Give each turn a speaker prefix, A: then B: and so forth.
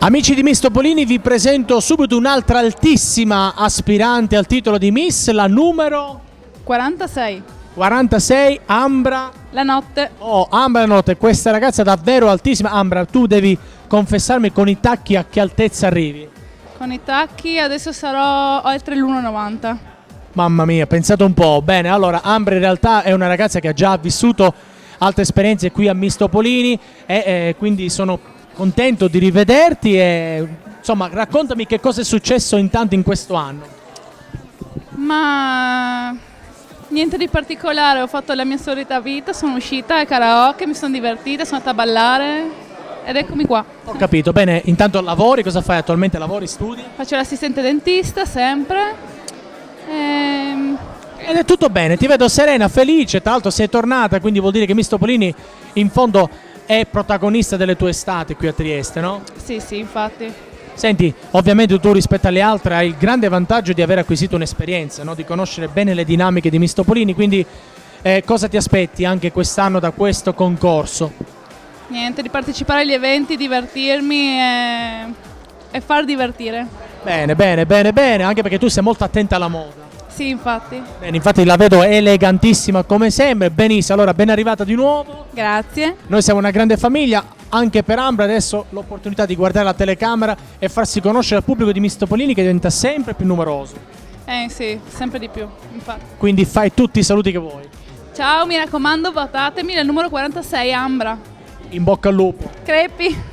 A: Amici di Miss Topolini, vi presento subito un'altra altissima aspirante al titolo di Miss, la numero
B: 46.
A: 46, Ambra.
B: La notte.
A: Oh, Ambra la notte, questa ragazza è davvero altissima. Ambra, tu devi confessarmi con i tacchi a che altezza arrivi.
B: Con i tacchi adesso sarò oltre l'1,90.
A: Mamma mia, pensate un po'. Bene, allora Ambra in realtà è una ragazza che ha già vissuto altre esperienze qui a Miss Topolini e quindi sono contento di rivederti e insomma raccontami che cosa è successo intanto in questo anno.
B: Ma niente di particolare, ho fatto la mia solita vita, sono uscita al karaoke, mi sono divertita, sono andata a ballare ed eccomi qua.
A: Ho capito, bene, intanto lavori, cosa fai attualmente? Lavori, studi?
B: Faccio l'assistente dentista sempre.
A: Ed è tutto bene, ti vedo serena, felice, tra l'altro sei tornata, quindi vuol dire che Miss Topolini in fondo è protagonista delle tue estate qui a Trieste, no?
B: Sì, infatti.
A: Senti, ovviamente tu rispetto alle altre hai il grande vantaggio di aver acquisito un'esperienza, no? Di conoscere bene le dinamiche di Miss Topolini, quindi cosa ti aspetti anche quest'anno da questo concorso?
B: Niente, di partecipare agli eventi, divertirmi e far divertire.
A: Bene, anche perché tu sei molto attenta alla moda.
B: Sì, infatti.
A: Bene, infatti la vedo elegantissima come sempre, benissimo, allora ben arrivata di nuovo.
B: Grazie.
A: Noi siamo una grande famiglia, anche per Ambra adesso l'opportunità di guardare la telecamera e farsi conoscere al pubblico di Miss Topolini che diventa sempre più numeroso.
B: Sì, sempre di più, infatti.
A: Quindi fai tutti i saluti che vuoi.
B: Ciao, mi raccomando, votatemi nel numero 46, Ambra.
A: In bocca al lupo.
B: Crepi.